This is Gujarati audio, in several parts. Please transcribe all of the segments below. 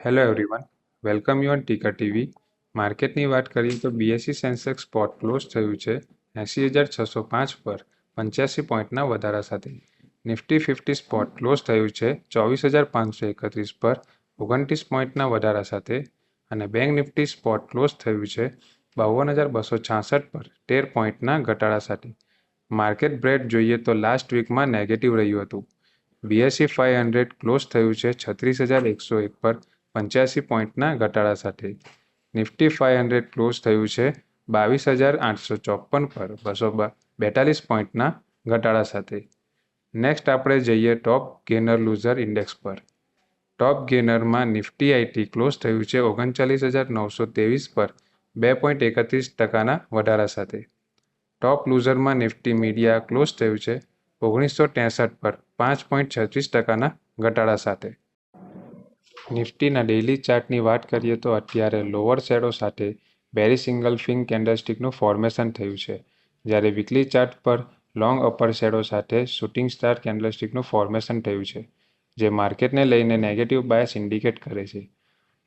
Hello everyone, welcome you on ટીકા ટીવી. માર્કેટની વાત કરીએ તો બીએસસી સેન્સેક્સ સ્પોટ ક્લોઝ થયું છે 80,605 પર 85 પોઈન્ટના વધારા સાથે. નિફ્ટી 50 સ્પોટ ક્લોઝ થયું છે 24,531 પર 29 પોઈન્ટના વધારા સાથે અને બેંક નિફ્ટી સ્પોટ ક્લોઝ થયું છે 52,266 પર 13 પોઈન્ટના ઘટાડા સાથે. માર્કેટ બ્રેડ જોઈએ તો લાસ્ટ વીકમાં નેગેટિવ રહ્યું હતું. બીએસસી 500 ક્લોઝ થયું છે 36,101 પર 85 પોઈન્ટના ઘટાડા સાથે. નિફ્ટી 500 ક્લોઝ થયું છે 22,854 પર 242 પોઈન્ટના ઘટાડા સાથે. નેક્સ્ટ આપણે જઈએ ટોપ ગેનર લૂઝર ઇન્ડેક્સ પર. ટોપ ગેનરમાં નિફ્ટી આઈટી ક્લોઝ થયું છે 39,923 પર 2.31% વધારા સાથે. ટોપ લૂઝરમાં નિફ્ટી મીડિયા ક્લોઝ થયું છે 1963 પર 5.36% ઘટાડા સાથે. નિફ્ટીના ડેઇલી ચાર્ટની વાત કરીએ તો અત્યારે લોઅર શેડો સાથે બેરી સિંગલ ફિંગ કેન્ડલસ્ટિકનું ફોર્મેશન થયું છે, જ્યારે વીકલી ચાર્ટ પર લોંગ અપર શેડો સાથે શૂટિંગ સ્ટાર કેન્ડલસ્ટિકનું ફોર્મેશન થયું છે, જે માર્કેટને લઈને નેગેટિવ બાયસ ઇન્ડિકેટ કરે છે.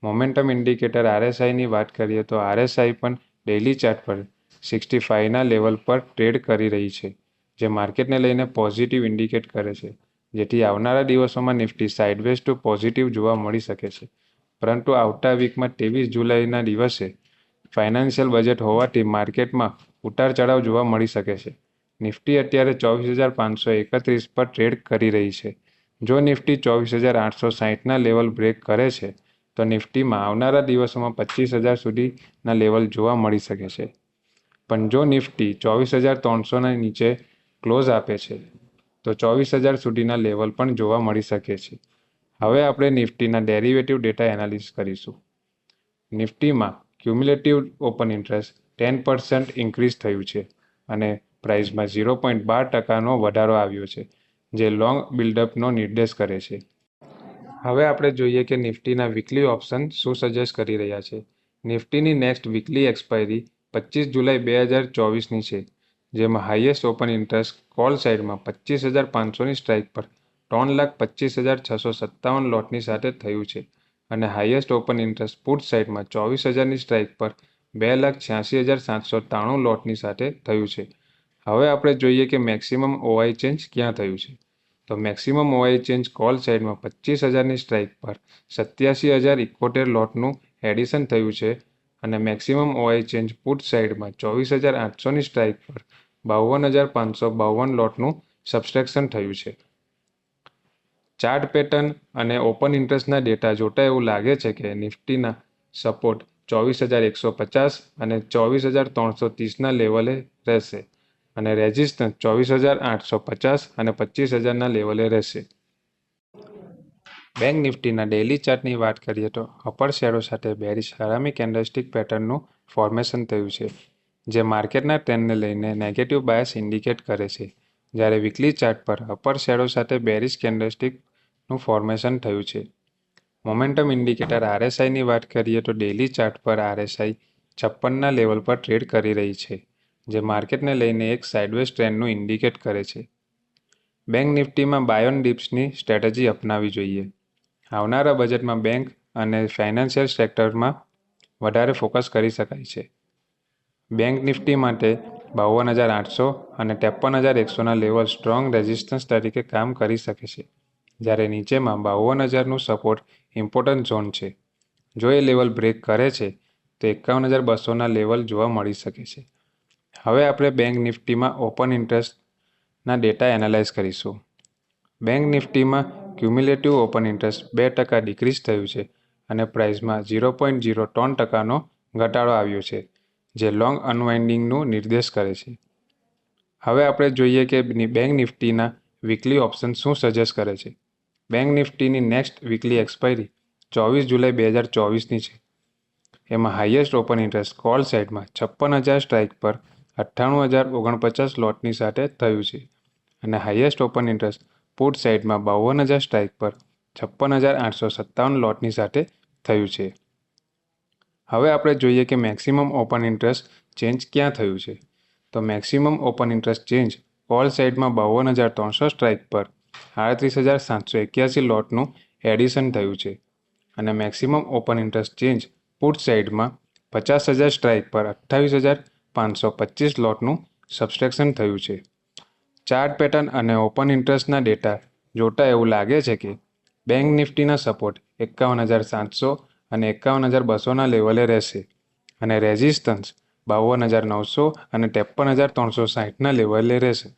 મોમેન્ટમ ઇન્ડિકેટર આરએસઆઈની વાત કરીએ તો આરએસઆઈ પણ ડેઇલી ચાર્ટ પર 65ના લેવલ પર ટ્રેડ કરી રહી છે, જે માર્કેટને લઈને પોઝિટિવ ઇન્ડિકેટ કરે છે, જેથી આવનારા દિવસોમાં નિફ્ટી સાઇડવેઝ ટુ પોઝિટિવ જોવા મળી શકે છે. પરંતુ આવતા વીકમાં 23 જુલાઈના દિવસે ફાઇનાન્શિયલ બજેટ હોવાથી માર્કેટમાં ઉતાર ચઢાવ જોવા મળી શકે છે. નિફ્ટી અત્યારે 24,531 પર ટ્રેડ કરી રહી છે. જો નિફ્ટી 24,860ના લેવલ બ્રેક કરે છે તો નિફ્ટીમાં આવનારા દિવસોમાં 25,000 સુધીના લેવલ જોવા મળી શકે છે. પણ જો નિફ્ટી 24,300ના નીચે ક્લોઝ આપે છે તો 24,000 સુધીના લેવલ પણ જોવા મળી શકે છે. હવે આપણે નિફ્ટીના ડેરિવેટિવ ડેટા એનાલિસિસ કરીશું. નિફ્ટીમાં ક્યુમ્યુલેટિવ ઓપન ઇન્ટરેસ્ટ 10% ઇન્ક્રીઝ થયું છે અને પ્રાઇસમાં 0.12%નો વધારો આવ્યો છે, જે લોંગ બિલ્ડઅપનો નિર્દેશ કરે છે. હવે આપણે જોઈએ કે નિફ્ટીના વીકલી ઓપ્શન શું સજેસ્ટ કરી રહ્યા છે. નિફ્ટીની નેક્સ્ટ વીકલી એક્સપાયરી 25 જુલાઈ 2024ની છે, જેમાં હાઈએસ્ટ ઓપન ઇન્ટરેસ્ટ કોલ સાઇડમાં 25,500ની સ્ટ્રાઇક પર 3,25,657 લોટની સાથે થયું છે અને હાઈએસ્ટ ઓપન ઇન્ટરેસ્ટ પુટ સાઇડમાં 24,000ની સ્ટ્રાઇક પર 2,86,793 લોટની સાથે થયું છે. હવે આપણે જોઈએ કે મેક્સિમમ ઓઆઈ ચેન્જ ક્યાં થયું છે. તો મેક્સિમમ ઓઆઈ ચેન્જ કોલ સાઇડમાં 25,000ની સ્ટ્રાઇક પર 87,071 લોટનું એડિશન થયું છે અને મેક્સિમમ ઓઆઈ ચેન્જ પુટ સાઇડમાં 24,800ની સ્ટ્રાઇક પર 52,552 લોટનું સબસ્ટ્રેક્શન થયું છે. ચાર્ટ પેટર્ન અને ઓપન ઇન્ટરેસ્ટના ડેટા જોતા એવું લાગે છે કે નિફ્ટીના સપોર્ટ 24,150 અને 24,330ના લેવલે રહેશે અને રેઝિસ્ટન્સ 24,850 અને 25,000ના લેવલે રહેશે. બેંક નિફ્ટીના ડેઇલી ચાર્ટની વાત કરીએ તો અપર શેડો સાથે બેરિશ હરામી કેન્ડલસ્ટિક પેટર્નનું ફોર્મેશન થયું છે, જે માર્કેટના ટ્રેન્ડને લઈને નેગેટિવ બાયસ ઇન્ડિકેટ કરે છે, જ્યારે વીકલી ચાર્ટ પર અપર શેડો સાથે બેરિશ કેન્ડલસ્ટિકનું ફોર્મેશન થયું છે. મોમેન્ટમ ઇન્ડિકેટર આરએસઆઈની વાત કરીએ તો ડેઇલી ચાર્ટ પર આરએસઆઈ 56ના લેવલ પર ટ્રેડ કરી રહી છે, જે માર્કેટને લઈને એક સાઇડવેઝ ટ્રેન્ડનું ઇન્ડિકેટ કરે છે. બેંક નિફ્ટીમાં બાય ઓન ડિપ્સની સ્ટ્રેટેજી અપનાવવી જોઈએ. આવનારા બજેટમાં બેંક અને ફાઇનાન્શિયલ સેક્ટરમાં વધારે ફોકસ કરી શકાય છે. બેંક નિફ્ટી માટે 52,800 અને 53,100ના લેવલ સ્ટ્રોંગ રેઝિસ્ટન્સ તરીકે કામ કરી શકે છે, જ્યારે નીચેમાં 52,000નું સપોર્ટ ઇમ્પોર્ટન્ટ ઝોન છે. જો એ લેવલ બ્રેક કરે છે તો 51,200ના લેવલ જોવા મળી શકે છે. હવે આપણે બેંક નિફ્ટીમાં ઓપન ઇન્ટરેસ્ટના ડેટા એનાલાઇઝ કરીશું. બેંક નિફ્ટીમાં ક્યુમ્યુલેટિવ ઓપન ઇન્ટરેસ્ટ 2% ડિક્રીઝ થયું છે અને પ્રાઇસમાં 0.03%નો ઘટાડો આવ્યો છે, જે લોંગ અનવાઇન્ડિંગનું નિર્દેશ કરે છે. હવે આપણે જોઈએ કે બેંક નિફ્ટીના વીકલી ઓપ્શન શું સજેસ્ટ કરે છે. બેંક નિફ્ટીની નેક્સ્ટ વીકલી એક્સપાયરી 24 જુલાઈ 2024ની છે. એમાં હાઈએસ્ટ ઓપન ઇન્ટરેસ્ટ કોલ સાઇડમાં 56,000 સ્ટ્રાઇક પર 98,049 લોટની સાથે થયું છે અને હાઈએસ્ટ ઓપન ઇન્ટરેસ્ટ પુટ સાઇડમાં 52,000 સ્ટ્રાઇક પર 56,857 લોટની સાથે થયું છે. હવે આપણે જોઈએ કે મેક્સિમમ ઓપન ઇન્ટરેસ્ટ ચેન્જ ક્યાં થયું છે. તો maximum open interest change call સાઇડમાં 52,300 સ્ટ્રાઇક પર 38,781 લોટનું એડિશન થયું છે અને maximum open interest change put સાઇડમાં 50,000 સ્ટ્રાઇક પર 28,525 લોટનું સબસ્ટ્રેક્શન થયું છે. ચાર્ટ પેટર્ન અને ઓપન ઇન્ટરેસ્ટના ડેટા જોતા એવું લાગે છે કે બેંક નિફ્ટીના સપોર્ટ 51,700 અને 51,200ના લેવલે રહેશે અને રેઝિસ્ટન્સ 52,900 અને 53,360ના લેવલે રહેશે.